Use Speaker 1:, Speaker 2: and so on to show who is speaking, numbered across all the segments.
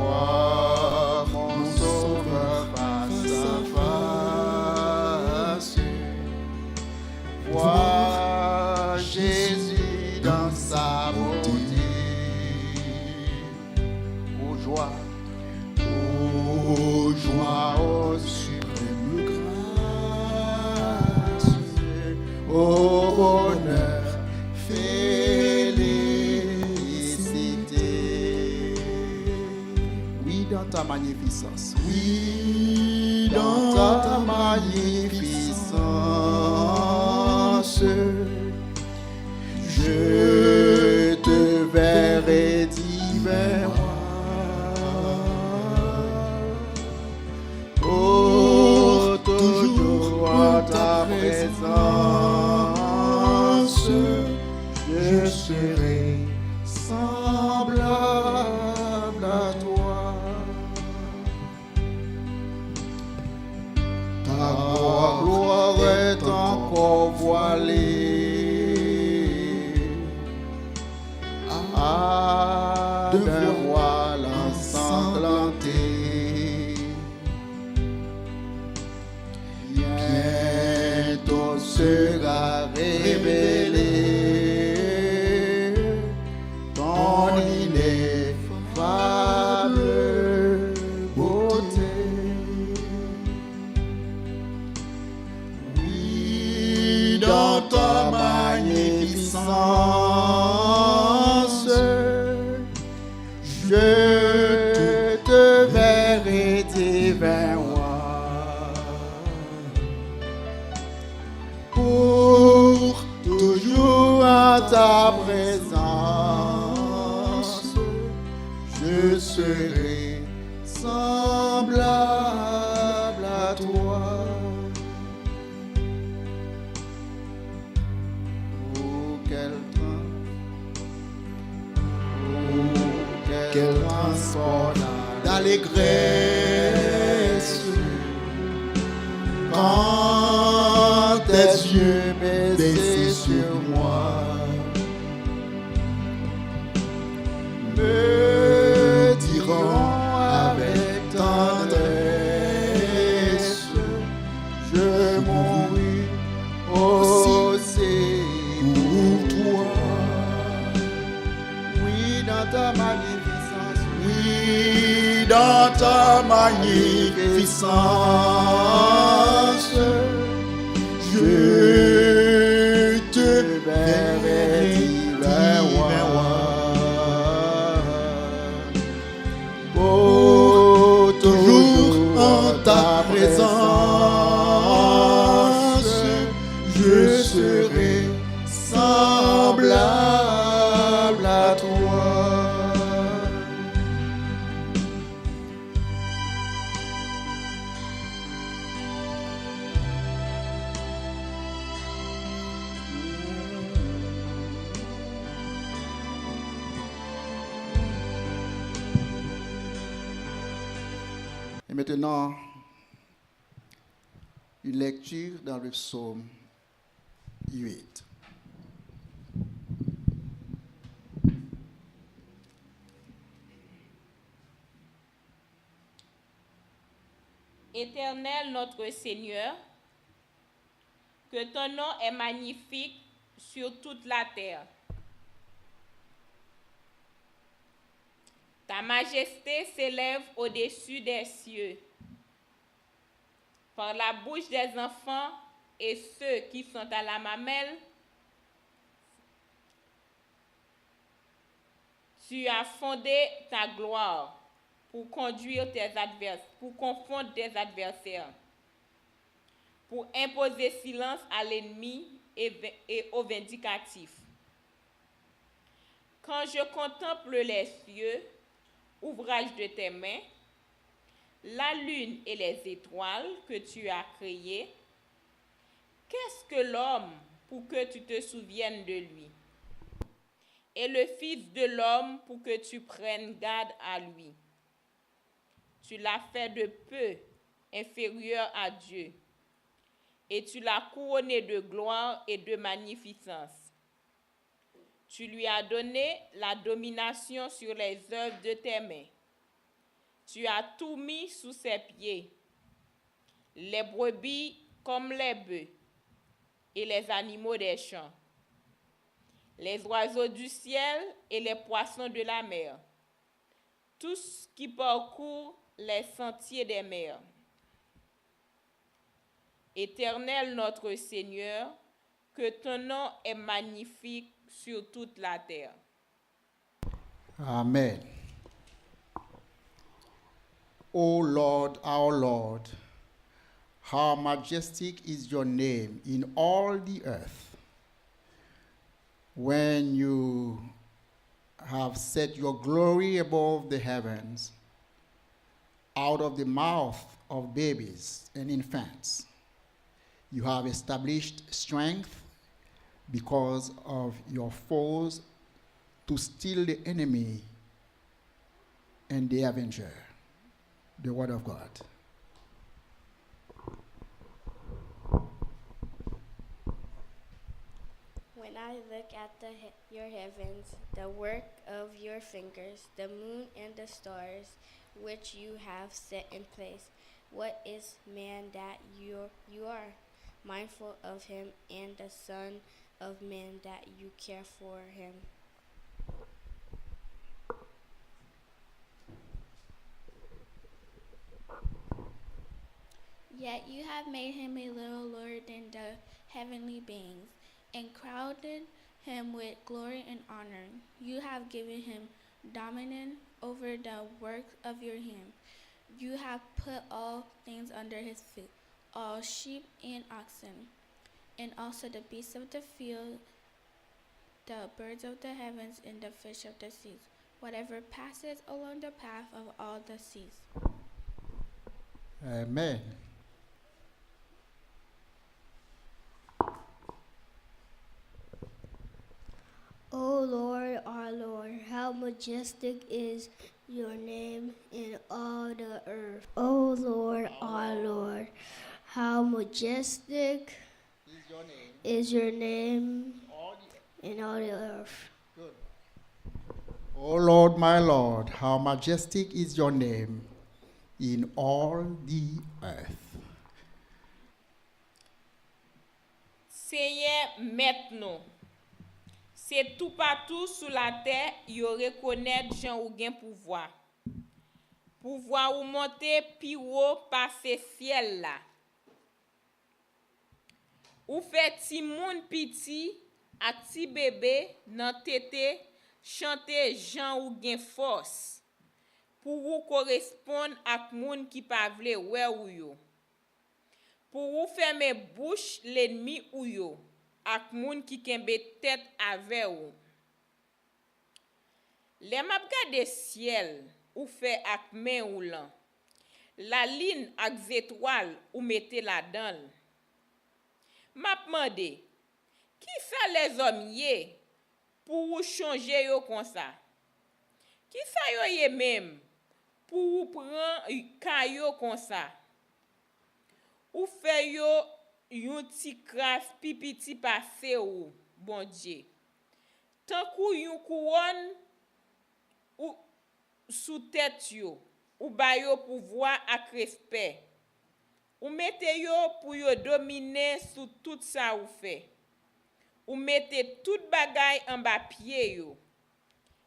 Speaker 1: Vois mon sauveur face à face. Vois Jésus dans sa beauté. Ô joie, ô suprême grâce, ô bonheur, félicité. Oui, dans ta magnificence. Oui, dans ta magnificence, je te verrai divin roi. Oh, toujours à ta présence, je serai semblable à toi. Ta gloire est encore voilée d'un voile ensanglanté. Bientôt sera révélé ton ineffable beauté. Oui, dans ta magnificence, je te verrai divin roi. Pour toujours à ta présence, je serai semblable à toi. Oh, quel transport d'allégresse quand tes yeux baissés sur moi me diront avec tendresse, je mourrai aussi pour toi. Oui, dans ta magnificence. Oui, dans ta magnificence, je te verrai divin roi. Oh, toujours en ta présence, je serai semblable à toi. Et maintenant, une lecture dans le psaume 8.
Speaker 2: Éternel notre Seigneur, que ton nom est magnifique sur toute la terre. Ta majesté s'élève au-dessus des cieux. Par la bouche des enfants et ceux qui sont à la mamelle, tu as fondé ta gloire pour conduire pour confondre tes adversaires, pour imposer silence à l'ennemi et aux vindicatifs. Quand je contemple les cieux, ouvrage de tes mains, la lune et les étoiles que tu as créées, qu'est-ce que l'homme pour que tu te souviennes de lui? Et le Fils de l'homme pour que tu prennes garde à lui. Tu l'as fait de peu inférieur à Dieu, et tu l'as couronné de gloire et de magnificence. Tu lui as donné la domination sur les œuvres de tes mains. Tu as tout mis sous ses pieds, les brebis comme les bœufs et les animaux des champs, les oiseaux du ciel et les poissons de la mer, tout ce qui parcourt les sentiers des mers. Éternel notre Seigneur, que ton nom est magnifique sur toute la terre.
Speaker 1: Amen. O Lord, our Lord, how majestic is your name in all the earth. When you have set your glory above the heavens, out of the mouth of babies and infants, you have established strength because of your foes to steal the enemy and the avenger. The word of God.
Speaker 3: When I look at your heavens, the work of your fingers, the moon and the stars, which you have set in place, what is man that you are mindful of him, and the son of man that you care for him?
Speaker 4: Yet you have made him a little lower than the heavenly beings, and crowned him with glory and honor. You have given him dominion over the works of your hand. You have put all things under his feet, all sheep and oxen, and also the beasts of the field, the birds of the heavens, and the fish of the seas, whatever passes along the path of all the seas.
Speaker 1: Amen.
Speaker 5: O Lord, our Lord, how majestic is your name in all the earth. O Lord, our Lord, how majestic is your name in all the earth.
Speaker 1: Good. O Lord, my Lord, how majestic is your name in all the earth.
Speaker 2: Seigneur, maintenant, c'est tout partout sous la terre, y reconnaître Jean ou gen pouvoir. Pouvoir ou monter pi haut par ce ciel là. Ou fait ti moun piti ak ti bébé nan tete chante Jean ou gen force. Pour ou correspondre ak moun ki pa vle wè ou yo. Pour ou fermer bouche l'ennemi ou yo. Ak moun ki kembe tête ave ou. Le map gade ciel ou fait ak men ou lan. La ligne ak zétoile ou mette la dan. Map mande, qui sa les hommes ye pour ou changer yo kon sa? Qui sa yo ye même pour ou prend kayo kon sa? Ou fait yo yon ti kras pipiti pase ou, bon Dieu. Tant kou yon couronne ou sous tête yo, ou ba yo pouvoir ak respect. Ou mette yo pour yo dominer sous tout ça ou fait. Ou mette tout bagay en bas pied yo.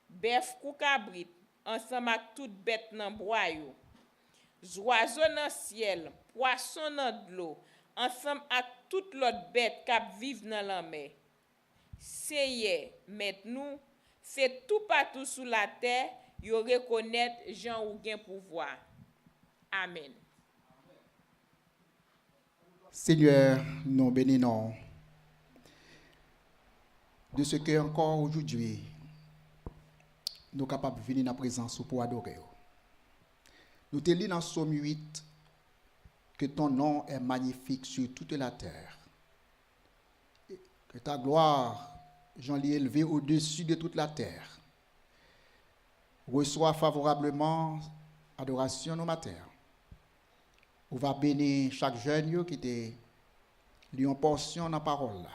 Speaker 2: Bœuf kou kabrit, ensemble ak tout bête nan bois yo. Oiseau nan ciel, poisson nan l'eau, ensemble ak tout l'autre bête k'ap vive dans la mer. Seye, maintenant, c'est tout partout sous la terre, yo reconnaître Jean ou gen pouvoir. Amen.
Speaker 1: Seigneur, nous bénissons de ce que encore aujourd'hui, nous sommes capables de venir dans la présence pour adorer. Nous te lisons dans Psaume 8 que ton nom est magnifique sur toute la terre. Que ta gloire, j'en l'ai élevée au-dessus de toute la terre. Reçois favorablement adoration au matin. On va bénir chaque jeune qui te lit en portion dans la parole.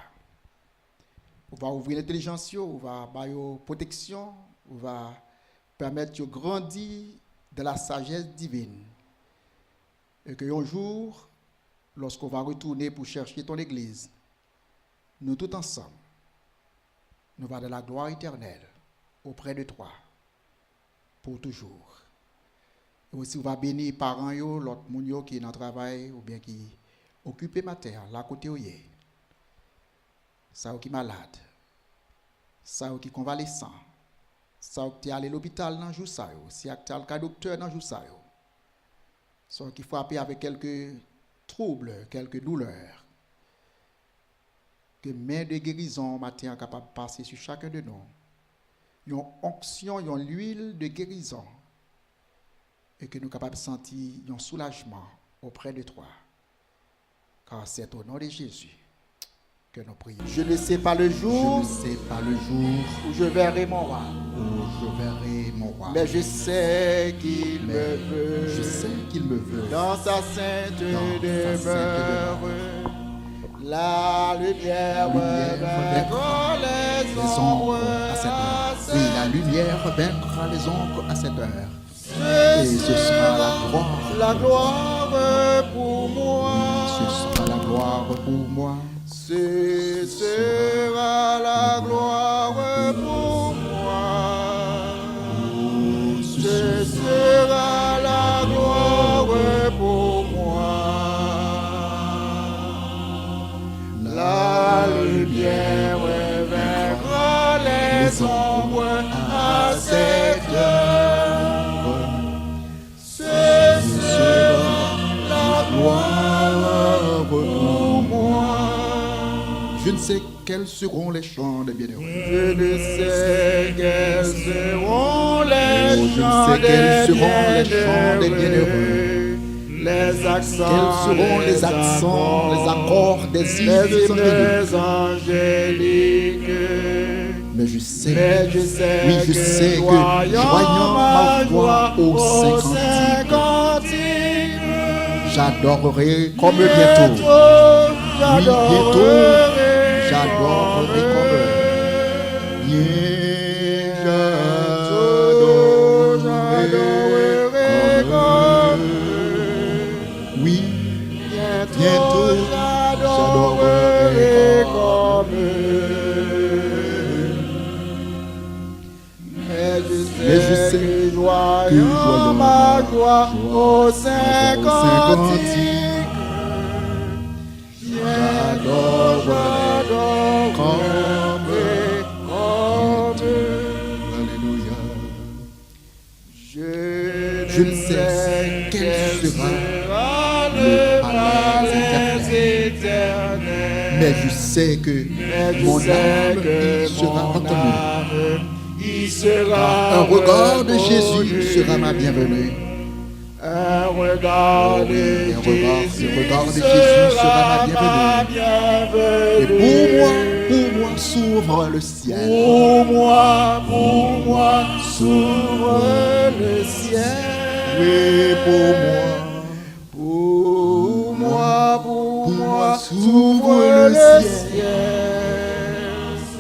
Speaker 1: On va ouvrir l'intelligence, on va bailler protection, on va permettre de grandir de la sagesse divine. Et que un jour, lorsqu'on va retourner pour chercher ton église, nous tous ensemble, nous va de la gloire éternelle auprès de toi pour toujours. Et aussi, on va bénir parents, l'autre monde qui est dans le travail ou bien qui occupe ma terre, là côté où il est. Ça qui est malade, ça qui est convalescent, ça qui est allé à l'hôpital dans le jour, ça qui est allé au docteur dans le jour, ça qui est frappé avec quelques troubles, quelques douleurs. Que main de guérison matin capable de passer sur chacun de nous. Une onction, une huile de guérison. Et que nous sommes capables de sentir un soulagement auprès de toi. Car c'est au nom de Jésus que nous prions. Je ne sais pas le jour, où je verrai mon roi. Mais je sais qu'il me veut. Dans sa sainte demeure. La lumière vaincra les ombres
Speaker 6: à cette heure. Oui, la lumière vaincra les ombres à cette heure. Et ce sera la gloire
Speaker 1: pour moi.
Speaker 6: Oui, ce sera la gloire pour moi.
Speaker 1: Ce sera la gloire pour moi. Ce sera la gloire pour moi. La lumière vaincra les ombres à cette heure. Ce sera la gloire pour moi.
Speaker 6: Je ne sais quels seront les chants des bienheureux.
Speaker 1: Je ne sais quels seront les chants des bienheureux. Les accents,
Speaker 6: quels seront les accents, les accords des hymnes
Speaker 1: angéliques.
Speaker 6: Mais je sais, oui, je sais que joignant ma voix au Saint Cantique, j'adorerai comme bientôt. Oui, bientôt, j'adorerai comme oui, bientôt, j'adorerai comme mais je sais que joignant ma joie au Saint Cantique, j'adore comme alléluia. Je ne sais quel sera le palais éternel, mais je sais que mon âme sera entendue. Un regard de Jésus sera ma bienvenue.
Speaker 1: Un regard de Jésus
Speaker 6: sera ma bienvenue. Et pour moi s'ouvre le ciel.
Speaker 1: Pour moi s'ouvre le ciel.
Speaker 6: Oui,
Speaker 1: pour moi s'ouvre le ciel.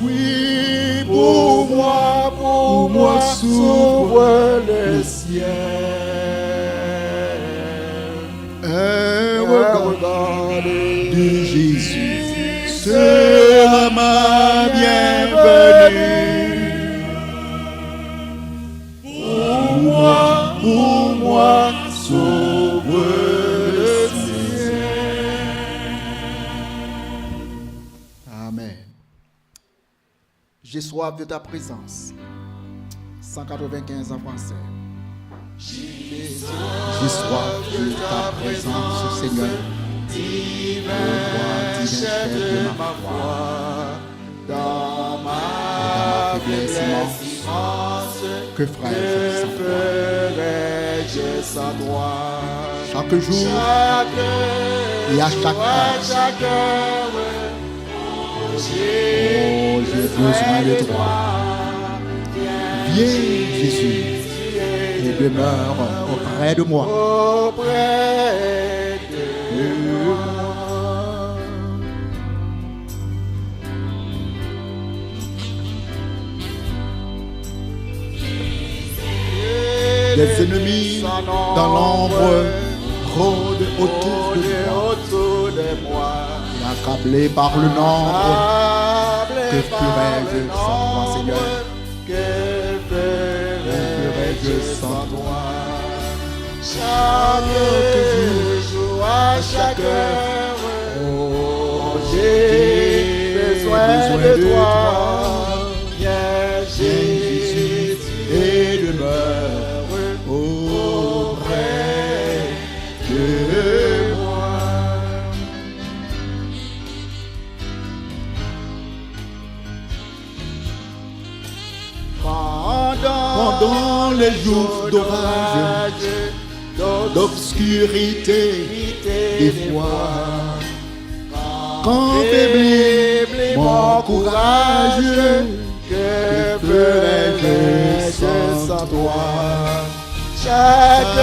Speaker 6: Oui,
Speaker 1: pour moi s'ouvre le ciel.
Speaker 6: Un regard de Jésus sera ma bienvenue.
Speaker 1: Pour moi s'ouvre le ciel.
Speaker 6: Amen.
Speaker 1: J'ai soif de ta présence. 195 en français.
Speaker 6: J'ai soif de ta présence, Seigneur. Roi divin de ma foi,
Speaker 1: Dans ma
Speaker 6: faiblesse immense, que ferais-je sans toi? Chaque jour et à chaque heure, j'ai besoin de toi. Viens, Jésus, et demeure auprès de moi. Des ennemis dans l'ombre rôdent autour de moi. Et accablé par le nombre, que ferais-je sans toi, Seigneur? Que ferais-je sans toi? Chaque jour, à chaque heure, oh, j'ai besoin de toi. Viens, Jésus, et demeure auprès de moi. Pendant les jours d'orage, d'obscurité, des fois, quand faiblit mon courage, que ferais-je sans toi? Chaque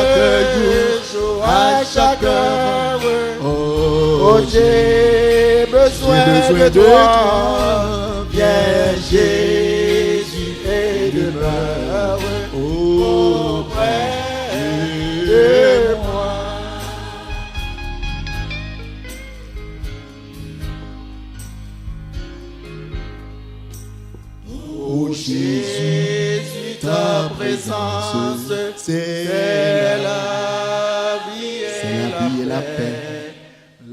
Speaker 6: jour, à chaque heure, oh, j'ai besoin de toi. Viens, Jésus, et demeure auprès de moi. Oh Jésus, ta présence, c'est la vie et la paix.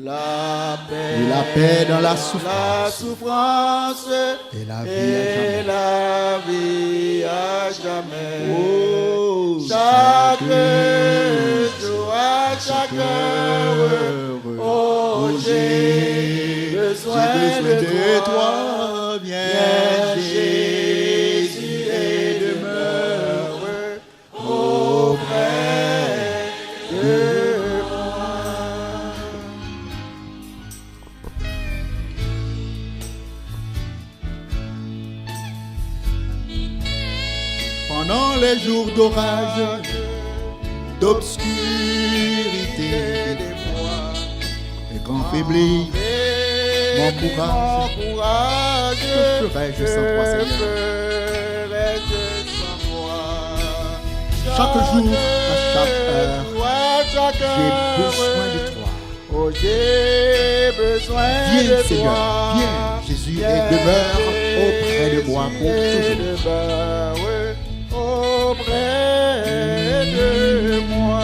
Speaker 6: La paix, et la paix dans la souffrance, et la vie à jamais. Oh, chaque jour, à chaque heure, oh, j'ai besoin de toi. Viens, Jésus, et demeure auprès de pendant les jours d'orage, d'obscurité, et quand faiblit mon courage, que ferais-je sans toi, Seigneur? Chaque jour, à chaque heure, j'ai besoin de toi. Oh, j'ai besoin de toi. Seigneur, viens, Jésus, et demeure auprès de moi pour toujours. Auprès de moi.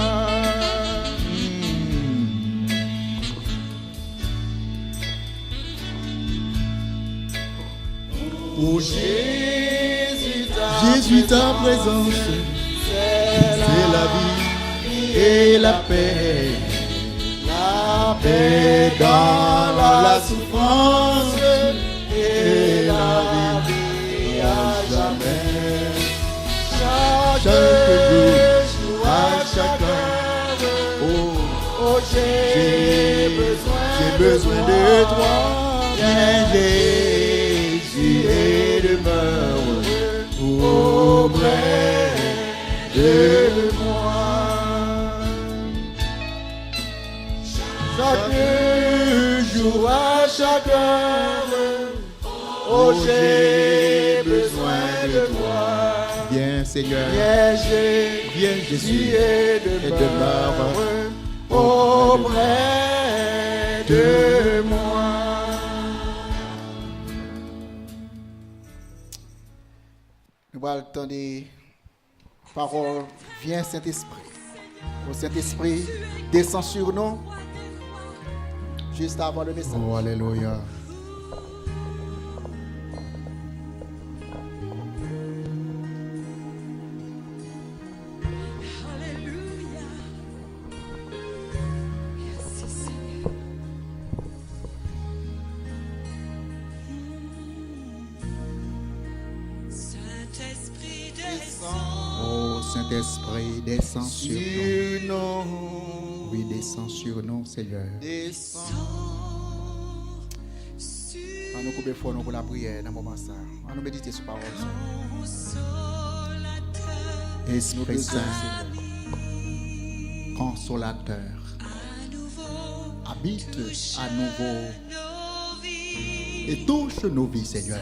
Speaker 6: Oh Jésus, ta présence, c'est la vie et la paix. La paix dans la souffrance et la vie à jamais. Chaque jour, à chaque heure, oh, j'ai besoin de toi. Viens, Jésus, et demeure auprès de moi. Chaque jour, à chaque heure, oh, j'ai besoin de toi. Viens, Seigneur, viens, Jésus, et demeure auprès de moi.
Speaker 1: Nous allons entendre des paroles. Viens, Saint-Esprit. Au Saint-Esprit, descend sur nous. Juste avant le message.
Speaker 6: Oh, alléluia.
Speaker 1: Saint-Esprit, descend sur nous. Oui, descend sur nous, Seigneur.
Speaker 6: Descends.
Speaker 1: On nous coupe fort pour la prière dans le moment ça. On nous méditer sur la parole. Esprit Saint, consolateur, habite à nouveau et touche nos vies, Seigneur.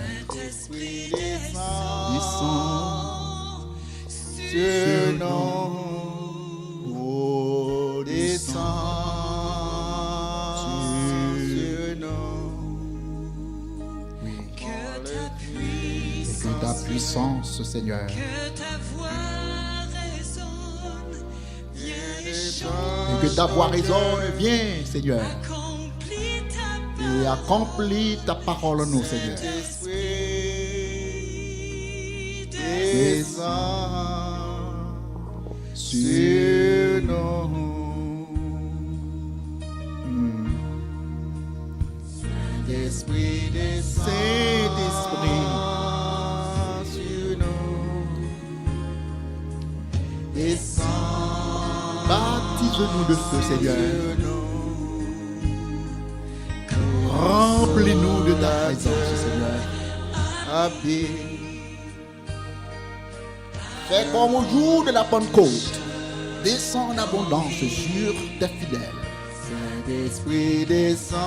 Speaker 1: Descends sur nous.
Speaker 6: puissance, Seigneur.
Speaker 7: Que ta voix résonne, viens
Speaker 6: Et que ta voix résonne, viens, Seigneur.
Speaker 7: accomplis ta
Speaker 6: Et accomplis ta parole en nous, Seigneur.
Speaker 7: parole.
Speaker 1: Descends sur nous. Saint-Esprit, descends sur nous. Descends.
Speaker 6: Baptise-nous de feu, Seigneur.
Speaker 1: sur nous.
Speaker 6: Remplis-nous de ta présence, Seigneur.
Speaker 1: Habite.
Speaker 6: Fais comme au jour de la Pentecôte. Descends en abondance sur tes fidèles.
Speaker 1: Saint-Esprit, descends.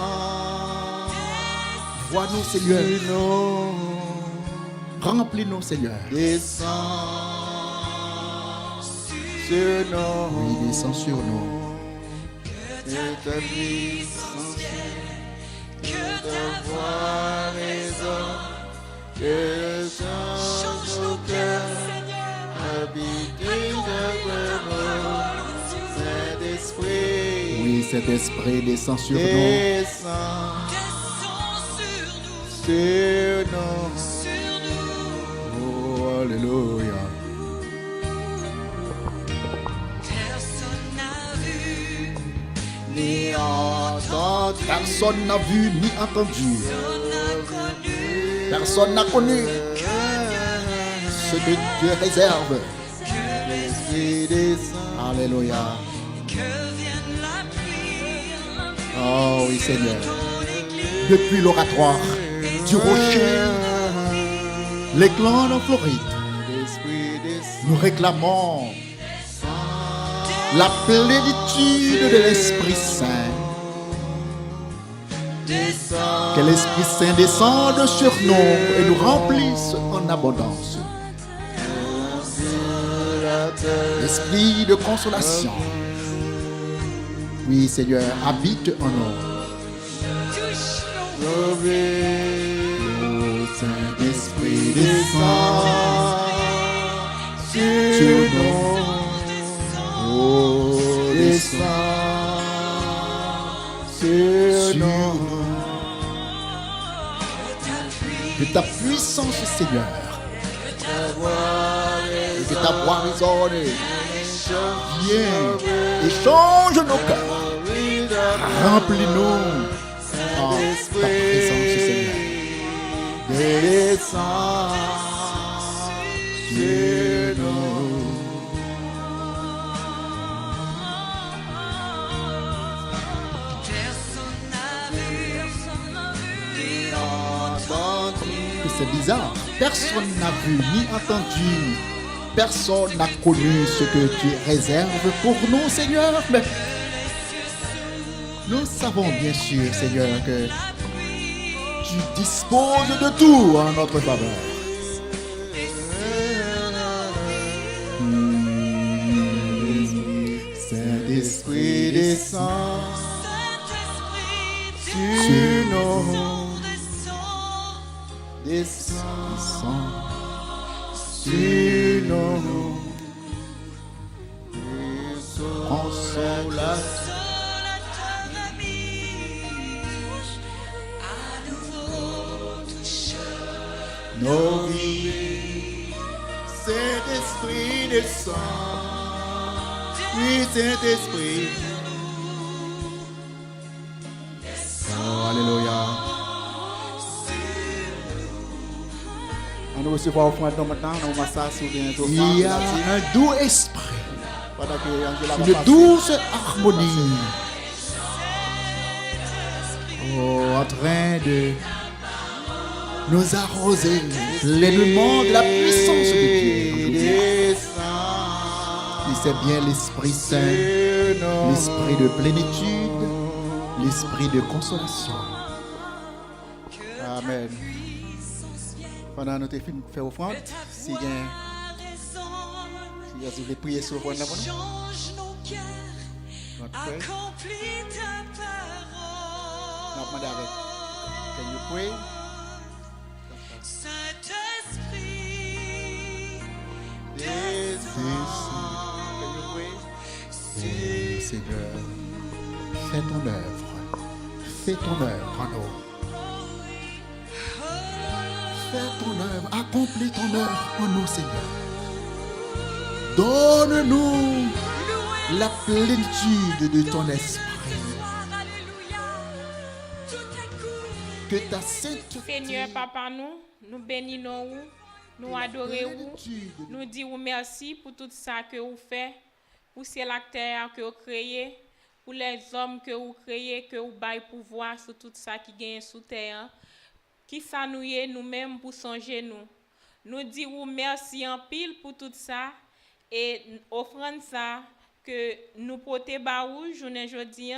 Speaker 6: Vois-nous, Seigneur.
Speaker 1: sur nous.
Speaker 6: Remplis-nous, Seigneur.
Speaker 1: Descends sur nous.
Speaker 6: Oui, descends sur nous.
Speaker 1: Que ta puissance, que ta voix résonne, que le change nos cœurs, habite Saint-Esprit,
Speaker 6: Oui, cet esprit descend sur nous.
Speaker 1: descends sur nous.
Speaker 6: Oh, alléluia.
Speaker 7: Personne n'a vu,
Speaker 1: Ni entendu,
Speaker 6: Personne n'a vu ni entendu.
Speaker 7: personne n'a connu,
Speaker 6: Personne n'a connu ce que Dieu réserve.
Speaker 1: l'Esprit descend.
Speaker 6: Alléluia.
Speaker 7: que vienne la pluie,
Speaker 6: Oh oui, Seigneur.
Speaker 7: ton église.
Speaker 6: Depuis l'oratoire du rocher, l'éclat en Floride,
Speaker 1: L'Esprit descend.
Speaker 6: nous réclamons la plénitude de l'Esprit Saint. Que l'Esprit Saint descende sur nous et nous remplisse en abondance. Esprit de consolation. Oui, Seigneur, habite en nous.
Speaker 7: Touche nos
Speaker 6: Oh, Saint-Esprit, descend sur nous. Oh, descend sur nous. Que ta puissance, Seigneur, et que ta voix résonne. Viens et change nos cœurs. Remplis-nous en ta présence, Seigneur.
Speaker 1: Descends sur nous.
Speaker 7: personne n'a vu, ni entendu.
Speaker 6: Que c'est bizarre. Personne n'a vu ni entendu. Personne n'a connu ce que tu réserves pour nous, Seigneur. Mais nous savons bien sûr, Seigneur, que tu disposes de tout en notre faveur.
Speaker 1: Saint-Esprit descend
Speaker 7: Saint-Esprit,
Speaker 1: sur nous.
Speaker 7: descends,
Speaker 1: Descend sur nous. Consolation.
Speaker 7: seul à ton ami. À nouveau touche
Speaker 1: Nos vies. Saint-Esprit descend. Oui, Saint-Esprit.
Speaker 6: Oh, alléluia.
Speaker 1: On nous recevons au fond de maintenant, on va s'assurer.
Speaker 6: Il y a un doux esprit,
Speaker 1: Pendant que Angela va
Speaker 6: une
Speaker 1: passer.
Speaker 6: douce harmonie. Oh, en train de nous arroser pleinement de la puissance de Dieu. aujourd'hui. Et c'est bien l'Esprit Saint, l'Esprit de plénitude, l'Esprit de consolation.
Speaker 1: Amen. Pendant que nous avons fait offrande, si vous voulez prier sur offrande,
Speaker 7: change nos cœurs,
Speaker 1: notre frère,
Speaker 7: accomplis ta
Speaker 1: nous
Speaker 7: parole.
Speaker 1: demandons avec. Can you pray?
Speaker 7: Saint-Esprit,
Speaker 6: Oh Seigneur, fais ton œuvre. Fais ton œuvre en nous. Fais ton œuvre. Accomplis ton œuvre en nous, Seigneur. Donne-nous la plénitude de ton esprit. Que ta sainteté,
Speaker 2: Seigneur, papa, nous bénissons, nous adorons, nous disons merci pour tout ça que vous faites, pour ces acteurs que vous créez, pour les hommes que vous créez, que vous baillez pouvoir sur tout ça qui gagne sous terre. Qui ça nous est nous-mêmes pour songer nous. Nous disons merci en pile pour tout ça et offrande ça que nous portons baou journée jodi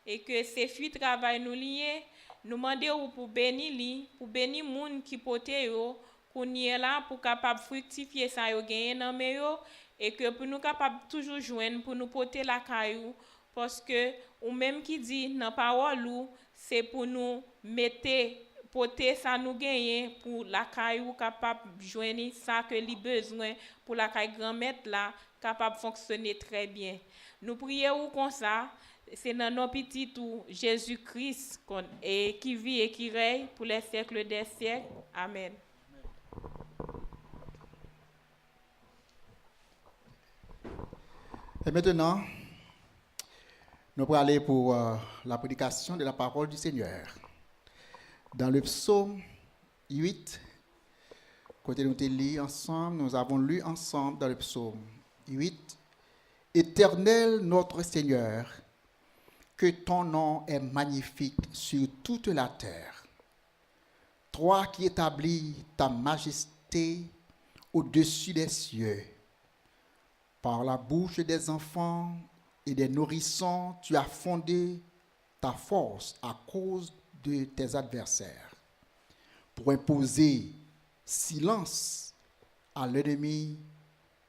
Speaker 2: et que ces filles travail nous lié. Nous demandons pour bénir li, pour bénir moun qui porte yo, qu'on y est là pour capable fructifier ça yo gagner dans mais yo et que pour nous capable toujours joindre pour nous porter la caillou parce que ou même qui dit dans parole ou c'est pour nous mettre porter ça nous gagner pour la caillou capable joindre ça que li besoin pour la caille grand-mère là capable fonctionner très bien. Nous prions comme ça. C'est dans nos petits tout Jésus-Christ qui vit et qui règne pour les siècles des siècles. Amen.
Speaker 1: Et maintenant, nous allons aller pour la prédication de la parole du Seigneur. Dans le psaume 8, côté nous lu ensemble, nous avons lu ensemble dans le psaume 8, Éternel notre Seigneur, que ton nom est magnifique sur toute la terre. Toi qui établis ta majesté au-dessus des cieux. Par la bouche des enfants et des nourrissons, tu as fondé ta force à cause de tes adversaires, pour imposer silence à l'ennemi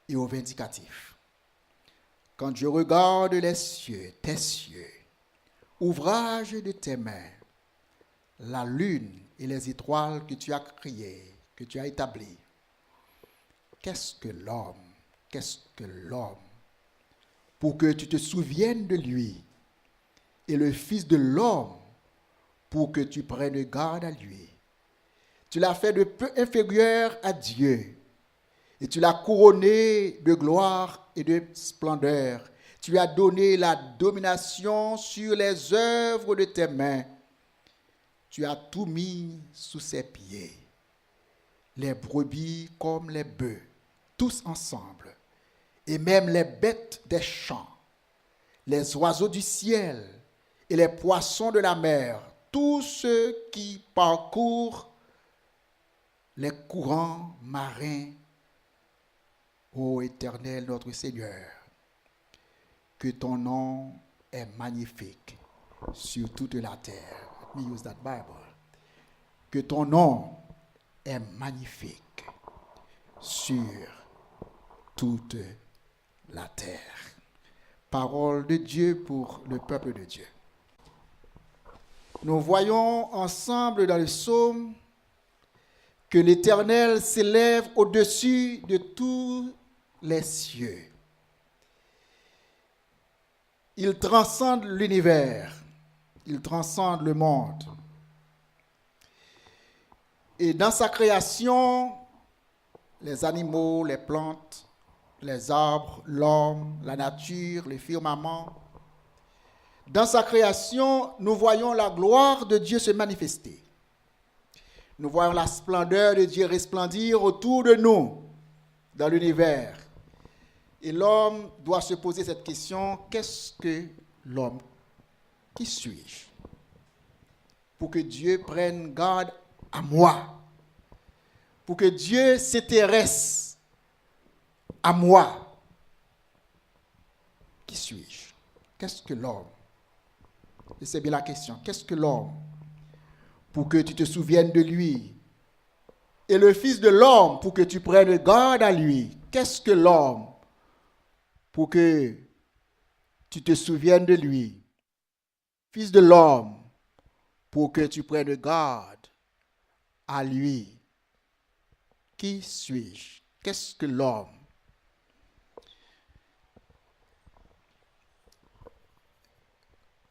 Speaker 1: et au vindicatif. Quand je regarde les cieux, tes cieux, ouvrage de tes mains, la lune et les étoiles que tu as créées, que tu as établies. Qu'est-ce que l'homme pour que tu te souviennes de lui, et le Fils de l'homme pour que tu prennes garde à lui. Tu l'as fait de peu inférieur à Dieu, et tu l'as couronné de gloire et de splendeur. Tu lui as donné la domination sur les œuvres de tes mains. Tu as tout mis sous ses pieds. Les brebis comme les bœufs, tous ensemble, et même les bêtes des champs, les oiseaux du ciel et les poissons de la mer, tous ceux qui parcourent les courants marins. Ô Éternel notre Seigneur, que ton nom est magnifique sur toute la terre. Let me use that Bible. Que ton nom est magnifique sur toute la terre. Parole de Dieu pour le peuple de Dieu. Nous voyons ensemble dans le psaume que l'Éternel s'élève au-dessus de tous les cieux. Il transcende l'univers, il transcende le monde. Et dans sa création, les animaux, les plantes, les arbres, l'homme, la nature, le firmament, dans sa création, nous voyons la gloire de Dieu se manifester. Nous voyons la splendeur de Dieu resplendir autour de nous, dans l'univers. Et l'homme doit se poser cette question, qu'est-ce que l'homme? Qui suis-je? Pour que Dieu prenne garde à moi. Pour que Dieu s'intéresse à moi. Qui suis-je? Qu'est-ce que l'homme? Et c'est bien la question. Qu'est-ce que l'homme? Pour que tu te souviennes de lui. Et le Fils de l'homme, pour que tu prennes garde à lui. Qu'est-ce que l'homme? Pour que tu te souviennes de lui. Fils de l'homme, pour que tu prennes garde à lui. Qui suis-je? Qu'est-ce que l'homme?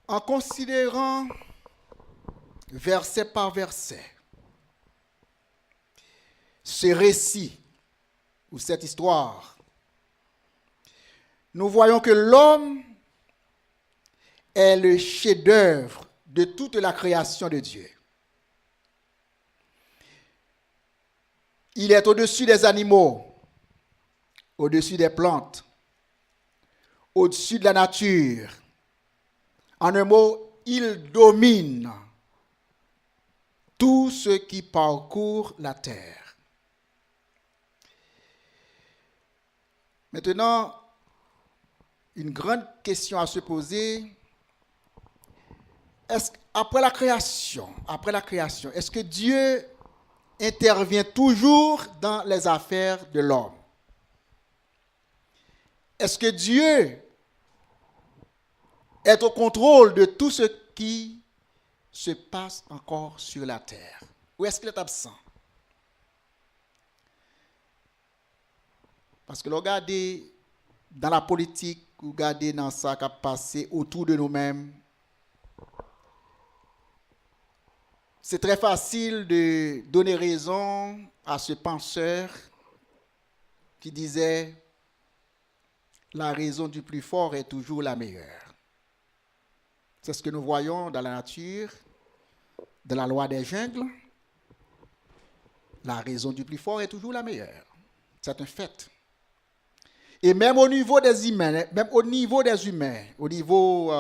Speaker 1: En considérant verset par verset ce récit ou cette histoire, nous voyons que l'homme est le chef-d'œuvre de toute la création de Dieu. Il est au-dessus des animaux, au-dessus des plantes, au-dessus de la nature. En un mot, il domine tout ce qui parcourt la terre. Maintenant, une grande question à se poser, après la création, est-ce que Dieu intervient toujours dans les affaires de l'homme? Est-ce que Dieu est au contrôle de tout ce qui se passe encore sur la terre? Ou est-ce qu'il est absent? Parce que regardez dans la politique, regardez dans ça qui a passé autour de nous-mêmes, c'est très facile de donner raison à ce penseur qui disait la raison du plus fort est toujours la meilleure. C'est ce que nous voyons dans la nature, dans la loi des jungles. La raison du plus fort est toujours la meilleure. C'est un fait. Et même au niveau des humains, au niveau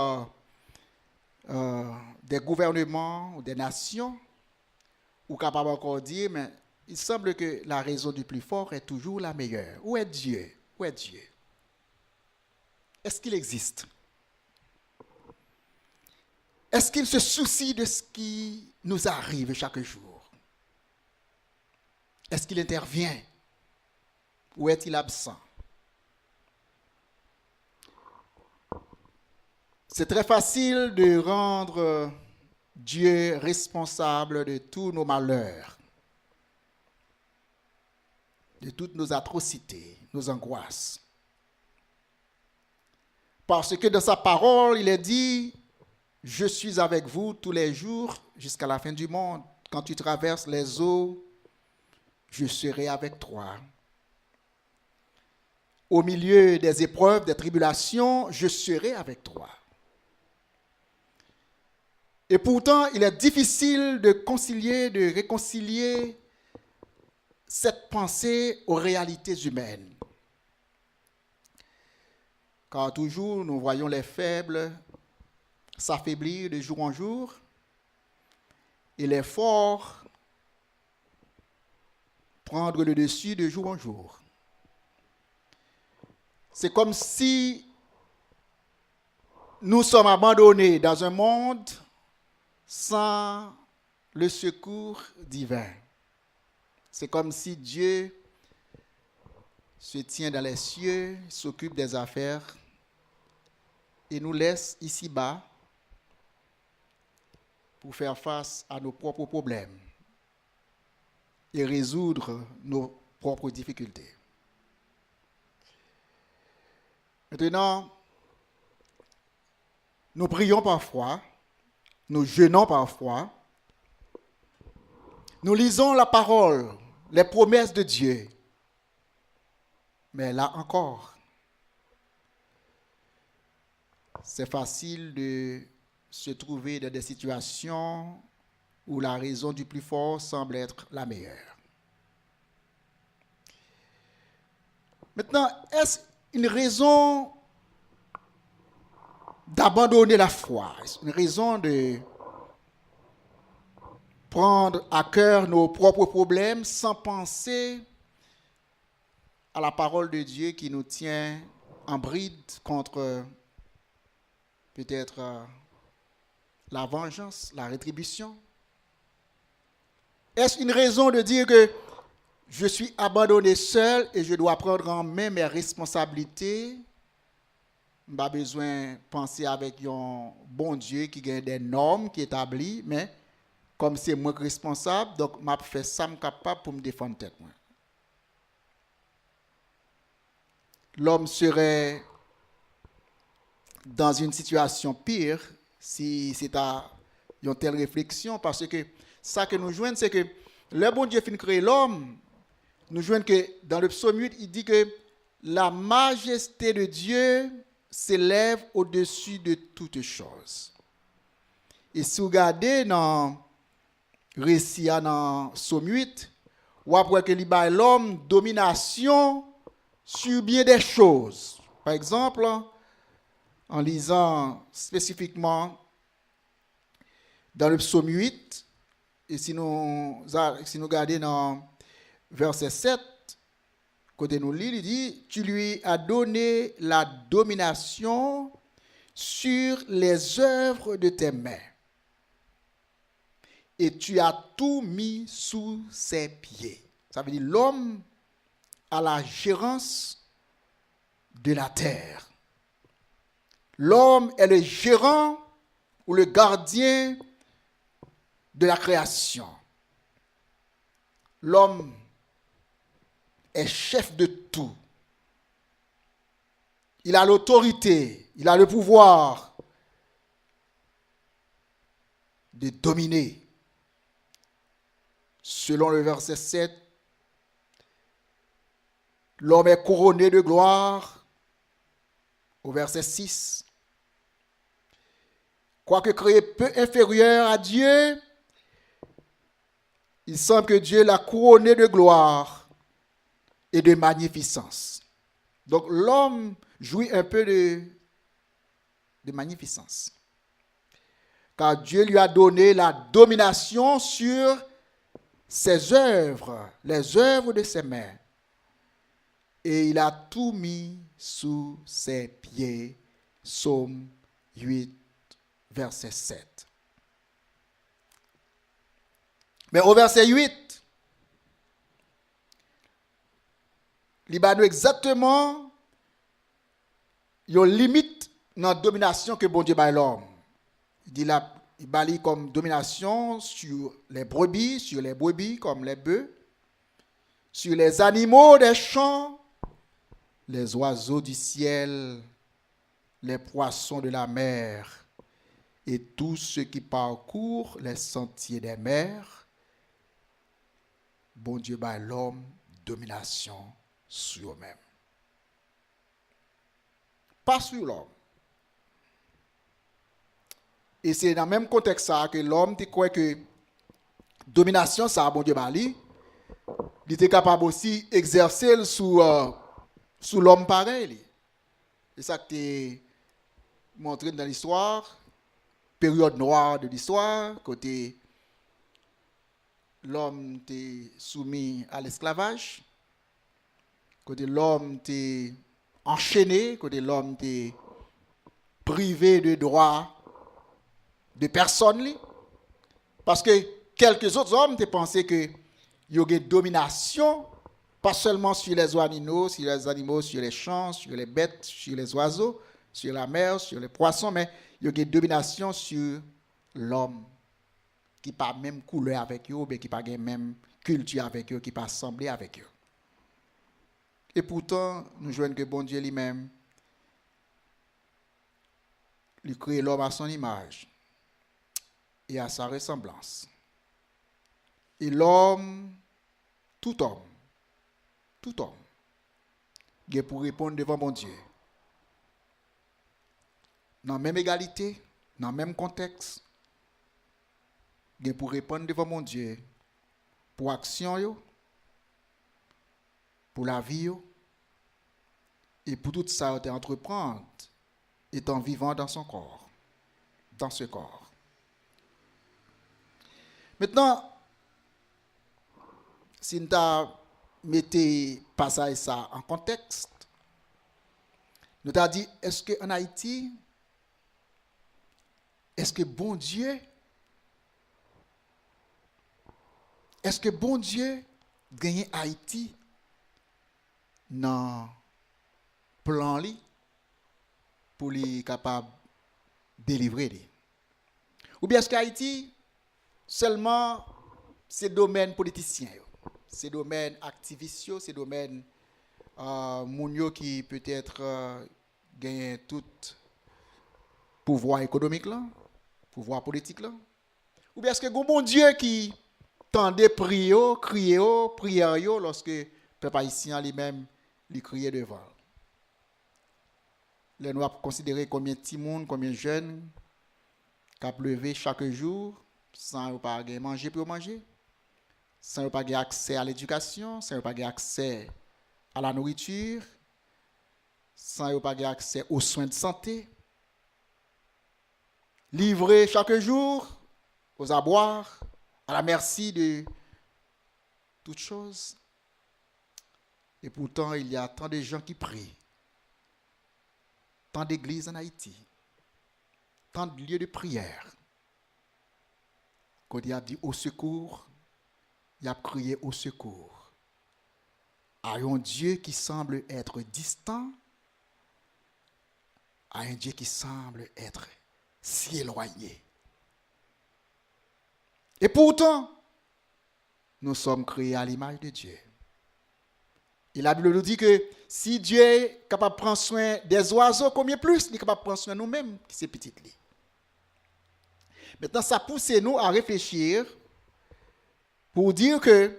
Speaker 1: des gouvernements ou des nations, ou capable encore dire, mais il semble que la raison du plus fort est toujours la meilleure. Où est Dieu? Où est Dieu? Est-ce qu'il existe? Est-ce qu'il se soucie de ce qui nous arrive chaque jour? Est-ce qu'il intervient? Ou est-il absent? C'est très facile de rendre Dieu responsable de tous nos malheurs, de toutes nos atrocités, nos angoisses. Parce que dans sa parole, il est dit, je suis avec vous tous les jours jusqu'à la fin du monde. Quand tu traverses les eaux, je serai avec toi. Au milieu des épreuves, des tribulations, je serai avec toi. Et pourtant, il est difficile de réconcilier cette pensée aux réalités humaines. Car toujours, nous voyons les faibles s'affaiblir de jour en jour et les forts prendre le dessus de jour en jour. C'est comme si nous sommes abandonnés dans un monde sans le secours divin. C'est comme si Dieu se tient dans les cieux, s'occupe des affaires et nous laisse ici-bas pour faire face à nos propres problèmes et résoudre nos propres difficultés. Maintenant, nous prions parfois, nous jeûnons parfois, nous lisons la parole, les promesses de Dieu. Mais là encore, c'est facile de se trouver dans des situations où la raison du plus fort semble être la meilleure. Maintenant, est-ce une raison d'abandonner la foi? Est-ce une raison de prendre à cœur nos propres problèmes sans penser à la parole de Dieu qui nous tient en bride contre peut-être la vengeance, la rétribution? Est-ce une raison de dire que je suis abandonné seul et je dois prendre en main mes responsabilités? Je n'ai pas besoin de penser avec un bon Dieu qui a des normes, qui établit, mais comme c'est moi responsable, donc je fais ça, je suis capable pour me défendre tête. L'homme serait dans une situation pire si c'est à une telle réflexion, parce que ça que nous joignons, c'est que le bon Dieu fin créer l'homme, nous joignons que dans le psaume 8, il dit que la majesté de Dieu s'élève au-dessus de toutes choses. Et si vous regardez dans le récit dans psaume 8, ou après que l'homme domination sur bien des choses. Par exemple, en lisant spécifiquement dans le psaume 8, et si nous regardons dans verset 7, côté nous lit, il dit, tu lui as donné la domination sur les œuvres de tes mains. Et tu as tout mis sous ses pieds. Ça veut dire l'homme a la gérance de la terre. L'homme est le gérant ou le gardien de la création. L'homme est chef de tout. Il a l'autorité, il a le pouvoir de dominer. Selon le verset 7, l'homme est couronné de gloire. Au verset 6, quoique créé peu inférieur à Dieu, il semble que Dieu l'a couronné de gloire et de magnificence. Donc l'homme jouit un peu de magnificence. Car Dieu lui a donné la domination sur ses œuvres, les œuvres de ses mains. Et il a tout mis sous ses pieds. Psaume 8, verset 7. Mais au verset 8, il va nous exactement une limite dans la domination que bon Dieu a l'homme. Il dit là, il balie comme domination sur les brebis comme les bœufs, sur les animaux des champs, les oiseaux du ciel, les poissons de la mer et tous ceux qui parcourent les sentiers des mers. Bon Dieu bat l'homme domination sur eux-mêmes. Pas sur l'homme. Et c'est dans le même contexte ça que l'homme te croit que domination ça bon Dieu bali, il était capable aussi d'exercer sous l'homme pareil. C'est ça que tu montré dans l'histoire, période noire de l'histoire, côté l'homme était soumis à l'esclavage, côté l'homme était enchaîné, côté l'homme était privé de droits de personnes, parce que quelques autres hommes te pensaient que il y aurait domination, pas seulement sur les animaux, sur les champs, sur les bêtes, sur les oiseaux, sur la mer, sur les poissons, mais il y aurait domination sur l'homme, qui n'a pas la même couleur avec eux, mais qui n'a pas la même culture avec eux, qui n'a pas assemblé avec eux. Et pourtant, nous jouons que bon Dieu lui-même, il crée l'homme à son image et à sa ressemblance. Et l'homme, tout homme, il est pour répondre devant mon Dieu. Dans la même égalité, dans le même contexte, il est pour répondre devant mon Dieu pour action, pour la vie, et pour tout ça à entreprendre, étant vivant dans son corps, dans ce corps. Maintenant, si nous mettons passage ça en contexte, nous avons dit, est-ce qu'en Haïti, est-ce que bon Dieu gagne Haïti dans le plan pour les capable de délivrer? Ou bien est-ce qu'Haïti, seulement ces domaines politiciens, ces domaines activistes, ces domaines mounio qui peut-être gagnent tout pouvoir économique là, pouvoir politique là? Ou bien est-ce que bon Dieu qui tendait prier, crier, prière lorsque le peuple haïtien lui-même lui criait devant? Là, nous avons considéré combien de petits monde, combien de jeunes qui ont levé chaque jour sans pas manger pour manger, sans pas accès à l'éducation, sans pas accès à la nourriture, sans pas accès aux soins de santé, livrés chaque jour aux aboires, à la merci de toutes choses. Et pourtant, il y a tant de gens qui prient, tant d'églises en Haïti, tant de lieux de prière. Quand il a dit au secours, il a crié au secours à un Dieu qui semble être distant, à un Dieu qui semble être si éloigné. Et pourtant, nous sommes créés à l'image de Dieu. Et la Bible nous dit que si Dieu est capable de prendre soin des oiseaux, combien plus il est capable de prendre soin de nous-mêmes, qui c'est petit. Maintenant, ça pousse nous à réfléchir pour dire que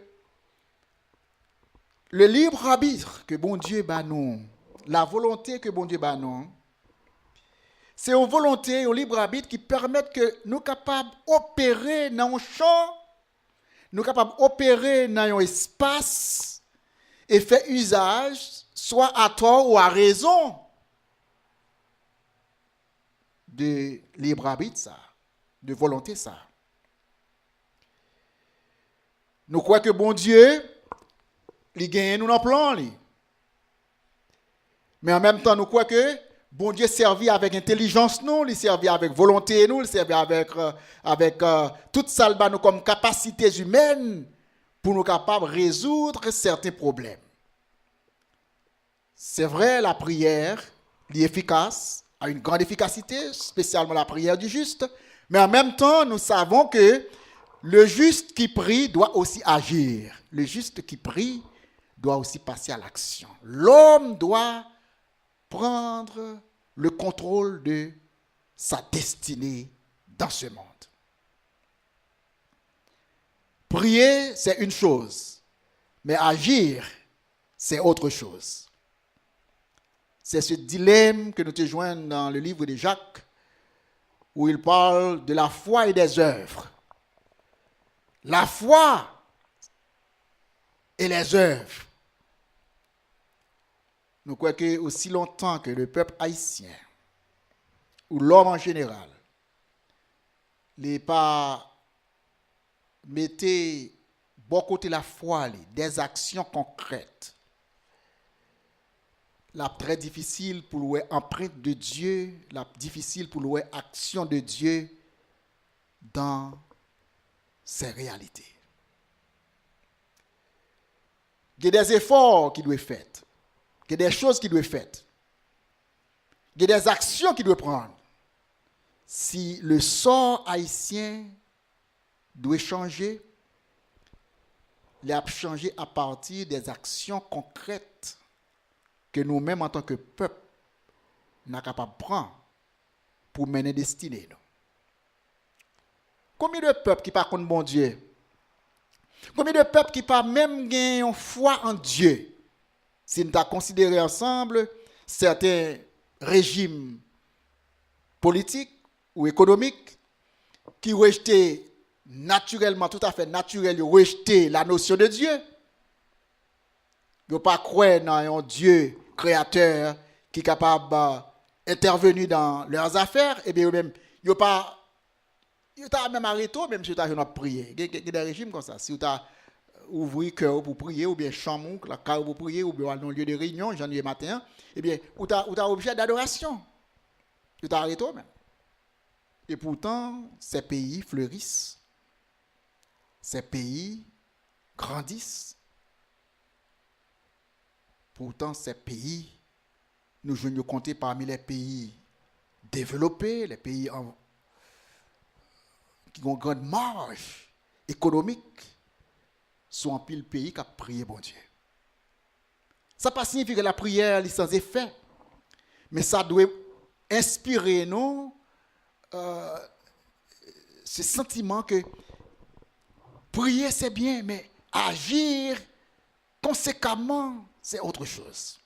Speaker 1: le libre arbitre que bon Dieu bat nous, la volonté que bon Dieu bat nous, c'est une volonté, un libre arbitre qui permettent que nous capables d'opérer dans un champ, nous capables d'opérer dans un espace et faire usage, soit à tort ou à raison, de libre arbitre, ça, de volonté, ça. Nous croyons que bon Dieu, il gagne nous dans le plan. Mais en même temps, nous croyons que bon Dieu servit avec intelligence, nous, il servit avec volonté, nous, il servit avec toute ça, nous comme capacités humaines pour nous capables de résoudre certains problèmes. C'est vrai, la prière est efficace, a une grande efficacité, spécialement la prière du juste, mais en même temps, nous savons que le juste qui prie doit aussi agir. Le juste qui prie doit aussi passer à l'action. L'homme doit prendre le contrôle de sa destinée dans ce monde. Prier, c'est une chose, mais agir, c'est autre chose. C'est ce dilemme que nous te joignons dans le livre de Jacques, où il parle de la foi et des œuvres. La foi et les œuvres. Nous croyons que aussi longtemps que le peuple haïtien, ou l'homme en général, n'est pas mettez bon côté la foi, des actions concrètes, la très difficile pour louer empreinte de Dieu, la difficile pour louer action de Dieu dans ses réalités. Il y a des efforts qui doivent être faits. Il y a des choses qui doivent être faites. Il y a des actions qui doivent prendre. Si le sort haïtien doit changer, il a changé à partir des actions concrètes que nous-mêmes, en tant que peuple, nous sommes capables de prendre pour mener destinée. Combien de peuples qui ne parlent pas de bon Dieu? Combien de peuples qui ne parlent même une foi en Dieu? Si nous avons considéré ensemble certains régimes politiques ou économiques qui rejetaient naturellement, tout à fait naturel, rejetaient la notion de Dieu. Ils ne pas croire dans un Dieu créateur qui est capable d'intervenir dans leurs affaires. Et bien, même, ils n'ont même arrêté, même si tu as prié. Il y a des régimes comme ça. Si tu as ouvert cœur pour prier, ou bien chambre, la carte pour prier, ou bien dans un lieu de réunion, janvier matin, eh bien, ou tu as objet d'adoration. Tu t'as arrêté même. Et pourtant, ces pays fleurissent. Ces pays grandissent. Pourtant, ces pays, nous venons compter parmi les pays développés, les pays qui ont une grande marge économique, sont en pile pays qui a prié bon Dieu. Ça ne pas signifie que la prière est sans effet, mais ça doit inspirer nous ce sentiment que prier c'est bien, mais agir conséquemment, c'est autre chose.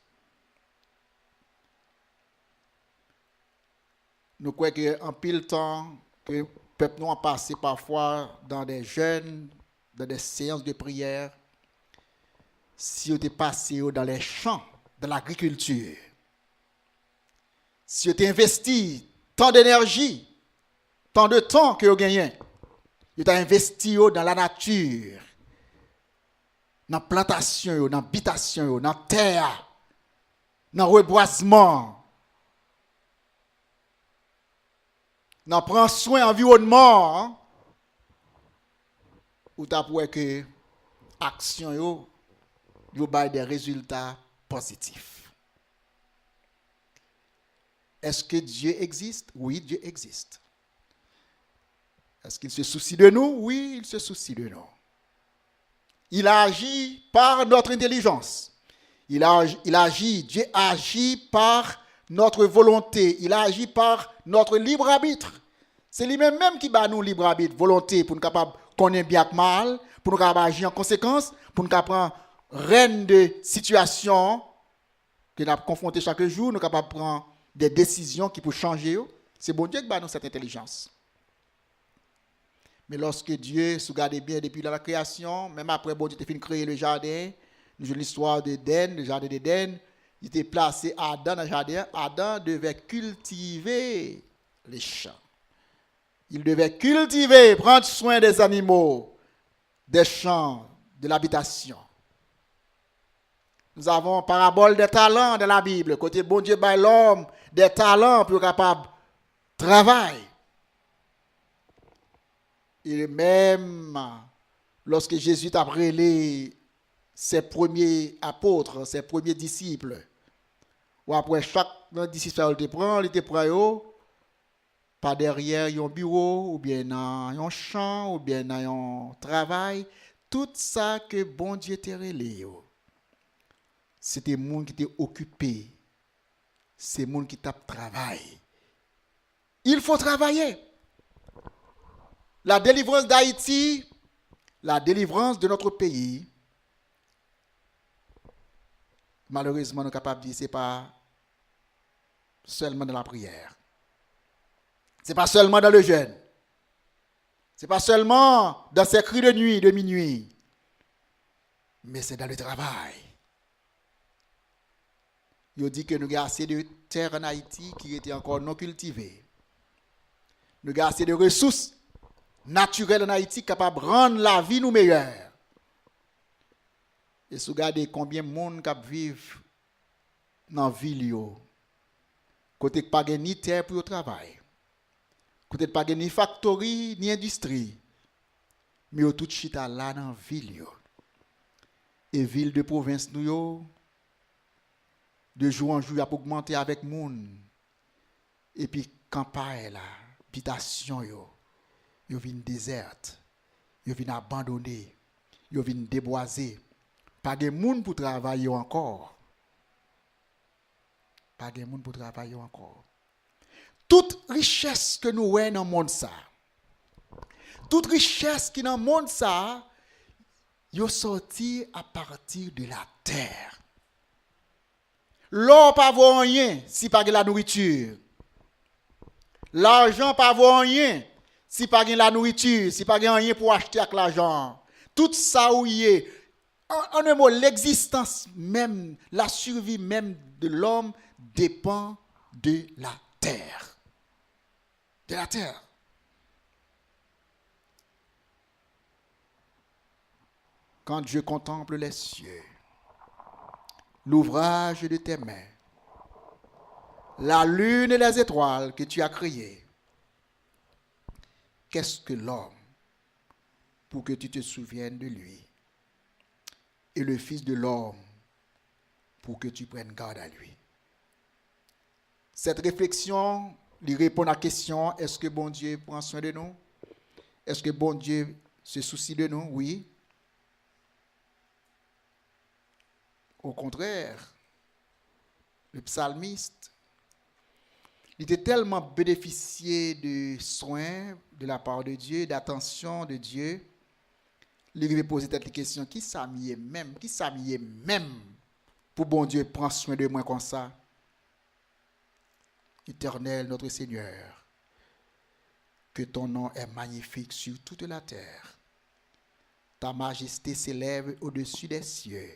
Speaker 1: Nous croyons qu'en pile temps, que le peuple nous a passé parfois dans des jeûnes, dans des séances de prière, si on était passé dans les champs, dans l'agriculture, si on était investi tant d'énergie, tant de temps que vous gagnez, vous avez investi dans la nature, dans la plantation, dans l'habitation, dans la terre, dans le reboisement, dans prendre soin de l'environnement, ou tu as que action yo bail des résultats positifs. Est-ce que Dieu existe? Oui, Dieu existe. Est-ce qu'il se soucie de nous? Oui, il se soucie de nous. Il agit par notre intelligence. Il agit, Dieu agit par notre volonté. Il agit par notre libre arbitre. C'est lui-même qui bat nous libre arbitre, volonté, pour nous capables connaître bien que mal, pour nous capables agir en conséquence, pour nous capables reine de situation que nous avons confronté chaque jour, nous capables de prendre des décisions qui peuvent changer. C'est bon Dieu qui bat nous cette intelligence. Mais lorsque Dieu, si vous regardez bien depuis la création, même après bon Dieu a fini de créer le jardin, nous avons l'histoire d'Éden, le jardin d'Éden, il était placé Adam dans le jardin. Adam devait cultiver les champs. Il devait cultiver, prendre soin des animaux, des champs, de l'habitation. Nous avons parabole des talents dans la Bible. Côté bon Dieu, by l'homme, des talents pour être capable de travailler. Et même lorsque Jésus a brûlé ses premiers apôtres, ses premiers disciples, ou après chaque disciple il te prend pas derrière un bureau, ou bien dans un champ, ou bien dans un travail, tout ça que bon Dieu t'a relé. C'était les gens qui étaient occupés. C'est les gens qui tapent travail. Il faut travailler. La délivrance d'Haïti, la délivrance de notre pays, malheureusement, nous sommes capables de dire que ce n'est pas seulement dans la prière. Ce n'est pas seulement dans le jeûne. Ce n'est pas seulement dans ces cris de nuit, de minuit. Mais c'est dans le travail. Il dit que nous avons assez de terres en Haïti qui étaient encore non cultivées. Nous avons assez de ressources naturelles en Haïti capables de rendre la vie nous meilleure. Et si vous regardez combien de monde qui vivent dans la ville, côté pas ni terre pour le travail, côté pas ni factory ni industrie, mais tout chita là dans la ville. Et ville de province nous de jour en jour, il a augmenté avec moun. Et puis, campagne là, habitation yo vient déserte, yo vient abandonné, yo vient déboisé. Pas de moun pour travailler encore. Pas de moun pour travailler encore. Toute richesse que nous avons dans le monde ça, toute richesse qui est dans le monde ça, yo sorti à partir de la terre. L'or pas vaut rien si pas de la nourriture. L'argent pas vaut rien si pas de la nourriture, si pas de rien pour acheter avec l'argent. Tout ça où y est, en un mot, l'existence même, la survie même de l'homme dépend de la terre. De la terre. Quand Dieu contemple les cieux, l'ouvrage de tes mains, la lune et les étoiles que tu as créées, qu'est-ce que l'homme pour que tu te souviennes de lui, et le Fils de l'homme pour que tu prennes garde à lui? Cette réflexion lui répond à la question, est-ce que bon Dieu prend soin de nous? Est-ce que bon Dieu se soucie de nous? Oui. Au contraire, le psalmiste, il était tellement bénéficié de soins de la part de Dieu, d'attention de Dieu, il devait poser cette question, qui s'amie même pour bon Dieu prendre soin de moi comme ça? Éternel, notre Seigneur, que ton nom est magnifique sur toute la terre. Ta majesté s'élève au-dessus des cieux.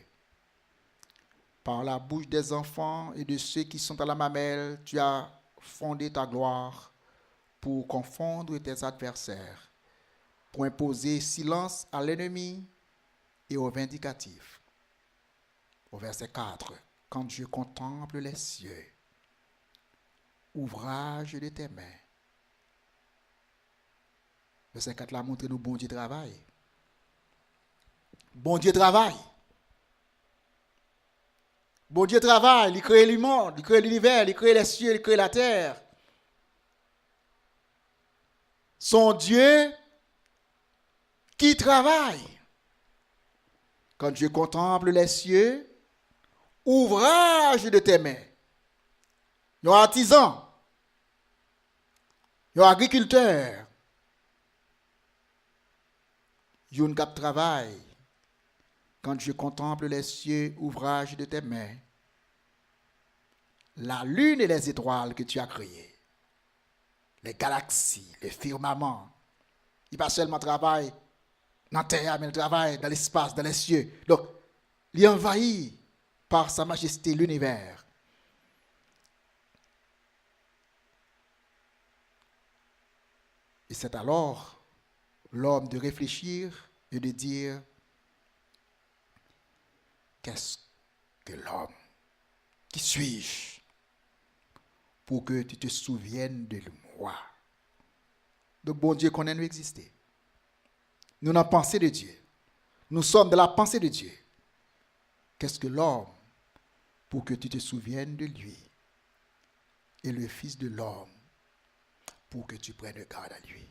Speaker 1: Par la bouche des enfants et de ceux qui sont à la mamelle, tu as fondé ta gloire pour confondre tes adversaires, pour imposer silence à l'ennemi et au vindicatif. Au verset 4, quand je contemple les cieux, ouvrage de tes mains. Verset 4 là montre nous bon Dieu travail. Bon Dieu travaille. Bon Dieu travaille, il crée le monde, il crée l'univers, il crée les cieux, il crée la terre. Son Dieu qui travaille. Quand je contemple les cieux, ouvrage de tes mains. Il y a un artisan, il y a un agriculteur, il y a un cap travail. Quand je contemple les cieux, ouvrage de tes mains, la lune et les étoiles que tu as créées, les galaxies, le firmament, il pas seulement travaille dans la terre, mais il travaille dans l'espace, dans les cieux. Donc, il est envahi par sa majesté l'univers. Et c'est alors l'homme de réfléchir et de dire, qu'est-ce que l'homme? Qui suis-je pour que tu te souviennes de moi? Le bon Dieu qu'on a nous exister. Nous dans la pensée de Dieu. Nous sommes de la pensée de Dieu. Qu'est-ce que l'homme pour que tu te souviennes de lui? Et le Fils de l'homme pour que tu prennes garde à lui.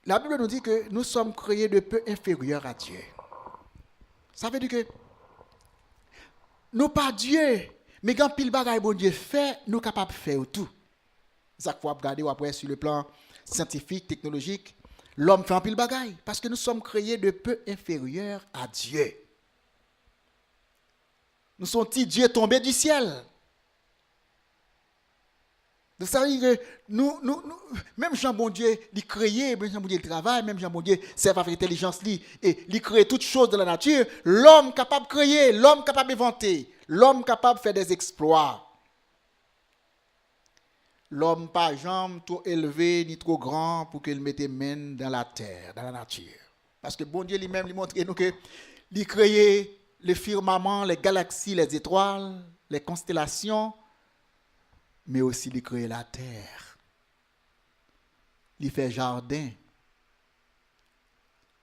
Speaker 1: La Bible nous dit que nous sommes créés de peu inférieurs à Dieu. Ça veut dire que nous pas Dieu, mais quand pile bagaille bon Dieu fait, nous capables de faire tout. Ça faut regarder après sur le plan scientifique, technologique, l'homme fait un pile bagaille parce que nous sommes créés de peu inférieurs à Dieu. Nous sommes petits dieux tombés du ciel. Donc ça veut dire que nous, même Jean bon Dieu, il crée, même Jean bon Dieu, il travaille, même Jean bon Dieu, serve avec intelligence, et il crée toutes choses de la nature. L'homme capable de créer, l'homme capable d'inventer, l'homme capable de faire des exploits. L'homme pas jambe trop élevé ni trop grand pour qu'il mette main dans la terre, dans la nature. Parce que bon Dieu lui-même lui montre nous que il crée le firmament, les galaxies, les étoiles, les constellations, mais aussi il crée la terre. Il fait jardin.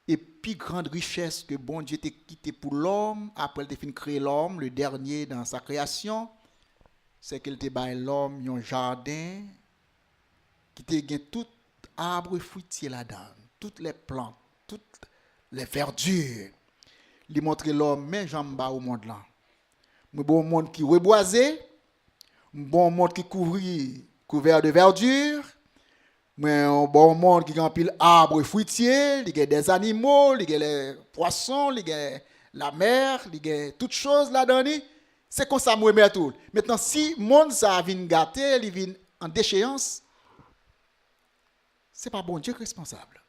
Speaker 1: Et puis grande richesse que bon Dieu t'a quitté pour l'homme, après il a fini de créer l'homme, le dernier dans sa création, c'est qu'il te baille l'homme un jardin qui te gagne tout arbre fruitier là-dedans, toutes les plantes, toutes les verdures. Il montre l'homme mais jambes au monde là. Un bon monde qui reboisé, un bon monde qui couvert de verdure, mais un bon monde qui remplit arbres fruitiers, il y a des animaux, il y a les poissons, il y a la mer, il y a toutes choses là-dedans. C'est comme ça, moi, tout. Maintenant, si le monde ça vient gâter, il vient en déchéance, ce n'est pas bon Dieu qui est responsable.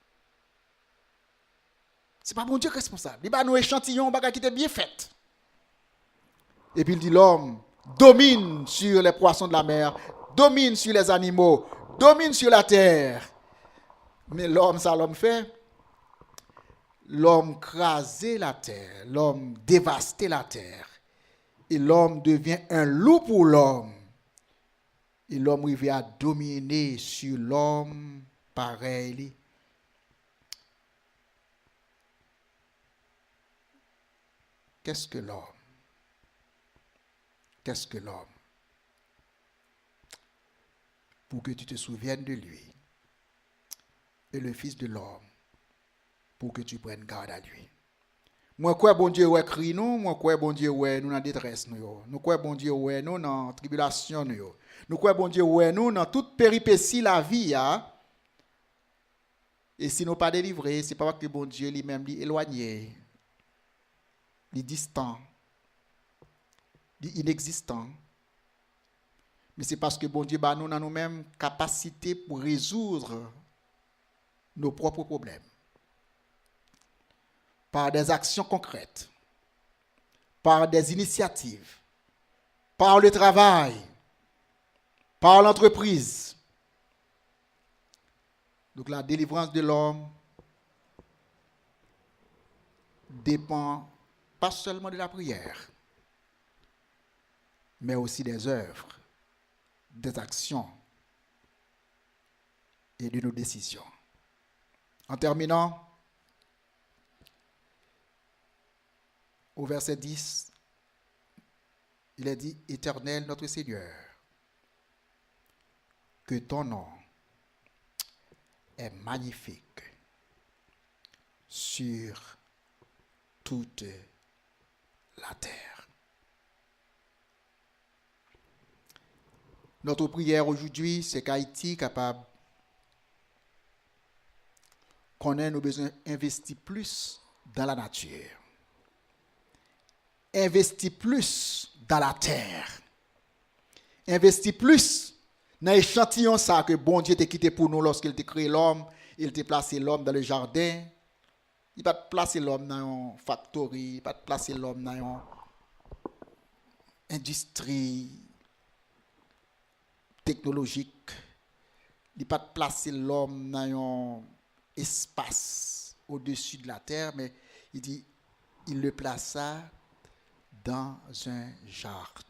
Speaker 1: Ce n'est pas bon Dieu qui est responsable. Il va nous échantillon, qui était bien fait. Et puis il dit, l'homme domine sur les poissons de la mer, domine sur les animaux, domine sur la terre. Mais l'homme, ça l'homme fait. L'homme crasait la terre, l'homme dévastait la terre. Et l'homme devient un loup pour l'homme. Et l'homme arrive à dominer sur l'homme pareil. Qu'est-ce que l'homme? Qu'est-ce que l'homme? Pour que tu te souviennes de lui. Et le Fils de l'homme, pour que tu prennes garde à lui. Moi quoi bon Dieu ouais cri nous, moi quoi bon Dieu ouais nous dans détresse nous yo. Nous quoi bon Dieu ouais nous dans tribulation nous yo. Nous quoi bon Dieu ouais nous dans toute péripétie la vie a. Et si nous pas délivrés, c'est pas parce que bon Dieu lui-même lui éloigné, lui distant, lui inexistant. Mais c'est parce que bon Dieu bah nous dans nous-mêmes capacité pour résoudre nos propres problèmes. Par des actions concrètes, par des initiatives, par le travail, par l'entreprise. Donc la délivrance de l'homme dépend pas seulement de la prière, mais aussi des œuvres, des actions et de nos décisions. En terminant, au verset 10, il est dit, Éternel notre Seigneur, que ton nom est magnifique sur toute la terre. Notre prière aujourd'hui, c'est qu'Haïti capable qu'on ait nos besoins investis plus dans la nature. Investis plus dans la terre. Investis plus dans l'échantillon ça que bon Dieu t'a quitté pour nous lorsqu'il t'a créé l'homme, il t'a placé l'homme dans le jardin. Il va te placer l'homme dans une factory, il va te placer l'homme dans une industrie technologique. Il va te placer l'homme dans un espace au-dessus de la terre, mais il dit, il le plaça dans un jardin.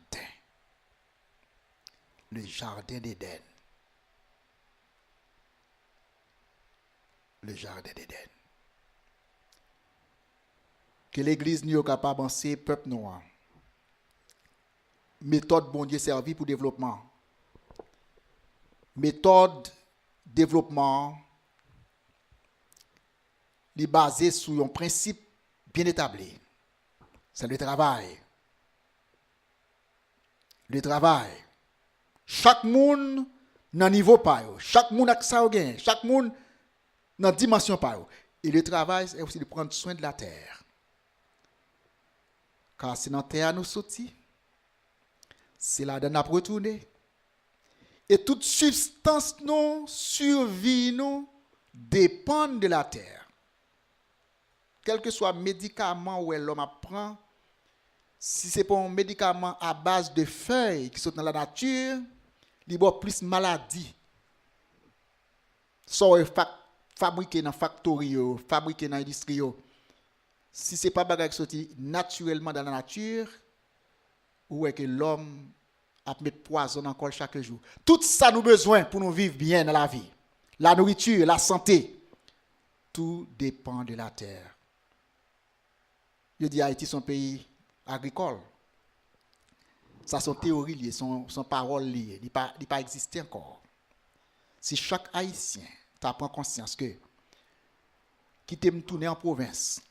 Speaker 1: Le jardin d'Éden. Le jardin d'Éden. Que l'Église n'est pas capable d'avancer, peuple noir. Méthode bon Dieu servie pour développement. Méthode développement est basée sur un principe bien établi. C'est le travail. Le travail. Chaque monde dans niveau pas yo. Chaque monde a ça gain. Chaque monde dans dimension pas yo. Et le travail c'est aussi de prendre soin de la terre. Car c'est dans la terre nous sorti. C'est là-dedans nous retourner. Et toute substance non survie nous dépend de la terre. Quel que soit le médicament où l'homme prend, si ce n'est pas un médicament à base de feuilles qui sont dans la nature, il y a plus de maladies. Soit fabriqué dans la factory, fabriqué dans l'industrie. Si ce n'est pas bagage qui sorti naturellement dans la nature, ou est que l'homme a mis poison encore chaque jour. Tout ça nous besoin pour nous vivre bien dans la vie. La nourriture, la santé, tout dépend de la terre. Je dis Haïti son pays agricole. Ça sont théories liées, son paroles liées. Il n'a pas existé encore. Si chaque Haïtien prend conscience que qui me tourner en province,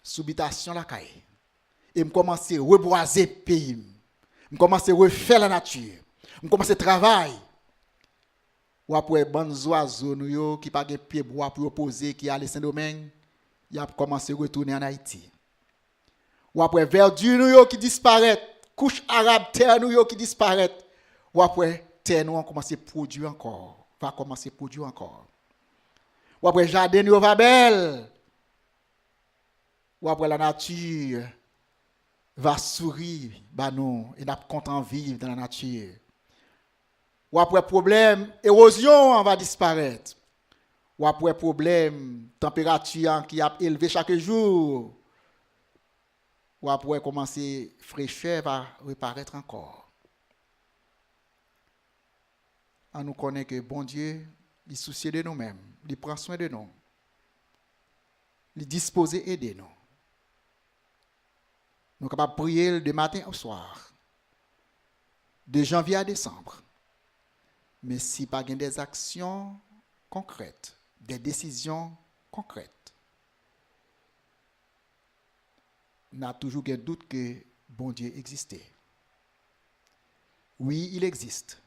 Speaker 1: subitation la caille, et me commencer à reboiser le pays, me commencer à refaire la nature, me commencer à travailler, ou après bonnes oiseaux nous qui pas de pied bois pour reposer qui aller Saint-Domingue, il a commencé à retourner en Haïti. Ou après verdure nous qui disparaît, couche arabe terre nous qui disparaît, ou après terre nous on commence à produire encore, va commencer à produire encore. Ou après jardin nous va belle. Ou après la nature va sourire bah nous et n'a content vivre dans la nature. Ou après problème érosion va disparaître. Ou après problème température qui a élevé chaque jour. Ou après commencer fraîcheur va reparaître encore. On nous connaît que bon Dieu, il soucie de nous-mêmes, il prend soin de nous. Il dispose et aider nous. Nous sommes capables de prier de matin au soir, de janvier à décembre. Mais si pas des actions concrètes, des décisions concrètes, n'a toujours qu'un doute que bon Dieu existait. Oui, il existe.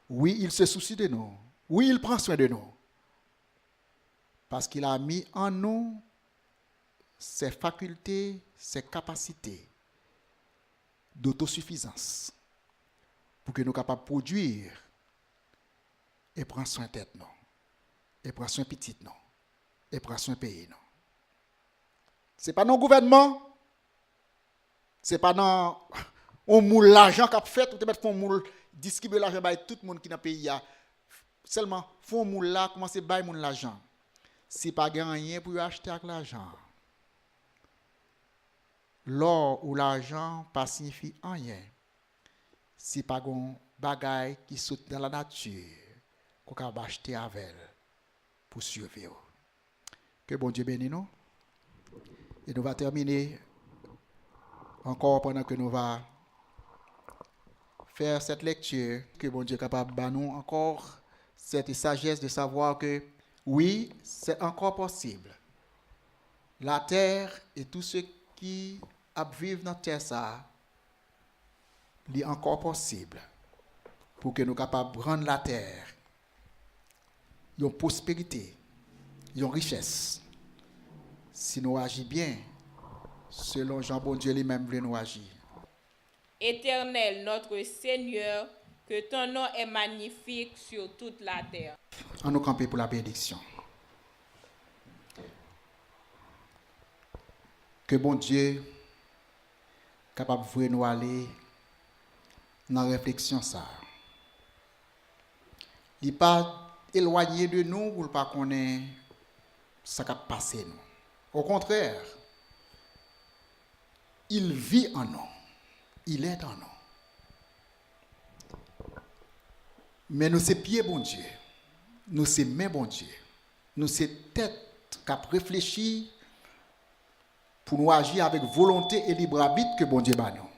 Speaker 1: Oui, il se soucie de nous. Oui, il prend soin de nous. Parce qu'il a mis en nous ses facultés, ses capacités d'autosuffisance pour que nous soyons capables de produire et prendre soin de tête, non. Et prendre soin de petite, non. Et prendre soin de pays, non. Ce n'est pas nos gouvernements. Ce n'est pas dans on moule l'argent qu'a fait, ou te mettre font moule distribuer l'argent by tout le monde qui dans le pays seulement font moule là commencer bailler moun l'argent. Si pas rien pour acheter avec l'argent. L'or ou l'argent pas signifie rien. Si pas gon bagay qui saute dans la nature qu'on va acheter avec elle pour survivre. Que bon Dieu bénisse nous. Et nous va terminer encore pendant que nous va faire cette lecture, que bon Dieu est capable de nous encore cette sagesse de savoir que oui, c'est encore possible. La terre et tous ceux qui vivent dans la terre, ça, il est encore possible pour que nous soyons capables de rendre la terre une prospérité, une richesse. Si nous agissons bien, selon Jean bon Dieu lui-même veut nous agir.
Speaker 2: Éternel, notre Seigneur, que ton nom est magnifique sur toute la terre.
Speaker 1: On nous camper pour la bénédiction. Que bon Dieu capable de nous aller dans la réflexion ça. Il n'est pas éloigné de nous pour ne pas connaître ce qui a passé nous. Au contraire, il vit en nous. Il est en nous. Mais nous c'est pieds bon Dieu. Nous c'est mains bon Dieu. Nous c'est tête qui a réfléchi pour nous agir avec volonté et libre arbitre que bon Dieu bat nous.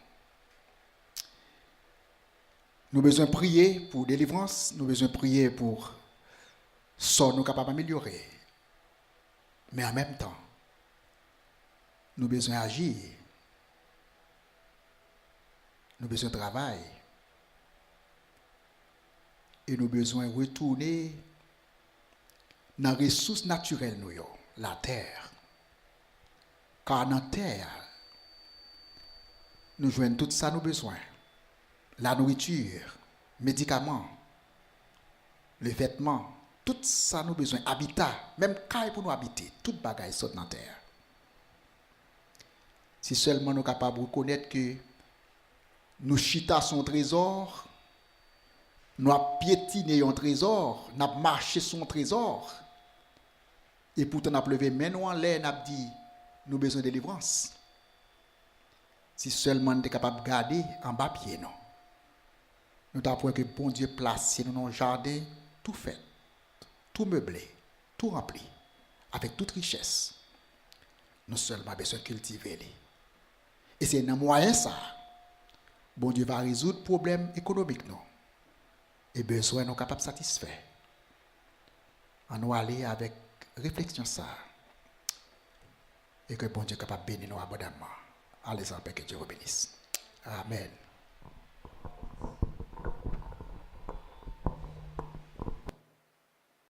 Speaker 1: Nous avons besoin de prier pour délivrance, nous avons besoin de prier pour ce que nous sommes capables d'améliorer. Mais en même temps, nous avons besoin d'agir. Nous avons besoin de travail. Et nous avons besoin de retourner dans les ressources naturelles, la terre. Car dans la terre, nous jouons tout ça, nous avons besoin. La nourriture, médicaments, les vêtements, tout ça, nous avons besoin. Habitat, même caille pour nous habiter, tout bagaille saute dans la terre. Si seulement nous sommes capables de reconnaître que nous chita son trésor, nous avons piétiné un trésor, nous avons marché son trésor, et pourtant nous avons levé main nous en l'air, nous avons dit, nous avons besoin de délivrance. Si seulement nous sommes capables de garder en bas pied, non. Nous avons que bon Dieu placé dans nos jardins, tout fait, tout meublé, tout rempli, avec toute richesse. Nous seulement besoin de cultiver. Et c'est dans moyen ça. Bon Dieu va résoudre le problème économique, non. Et besoin nous capables de satisfaire. On nous aller avec réflexion ça. Et que bon Dieu est capable de bénir nous abondamment. Allez en paix, que Dieu vous bénisse. Amen.